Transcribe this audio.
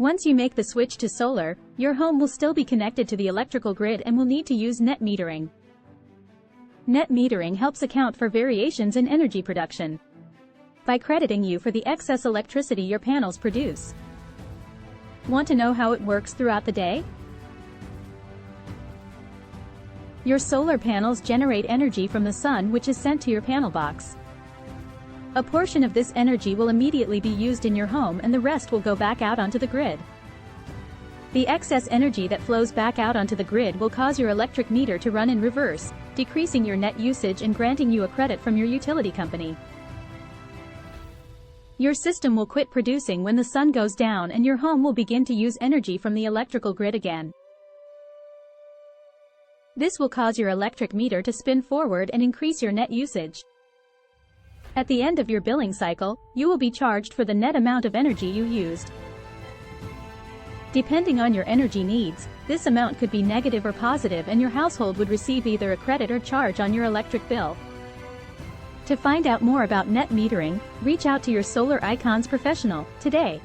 Once you make the switch to solar, your home will still be connected to the electrical grid and will need to use net metering. Net metering helps account for variations in energy production by crediting you for the excess electricity your panels produce. Want to know how it works throughout the day? Your solar panels generate energy from the sun, which is sent to your panel box. A portion of this energy will immediately be used in your home and the rest will go back out onto the grid. The excess energy that flows back out onto the grid will cause your electric meter to run in reverse, decreasing your net usage and granting you a credit from your utility company. Your system will quit producing when the sun goes down and your home will begin to use energy from the electrical grid again. This will cause your electric meter to spin forward and increase your net usage. At the end of your billing cycle, you will be charged for the net amount of energy you used. Depending on your energy needs, this amount could be negative or positive, and your household would receive either a credit or charge on your electric bill. To find out more about net metering, reach out to your Solar Icons professional today.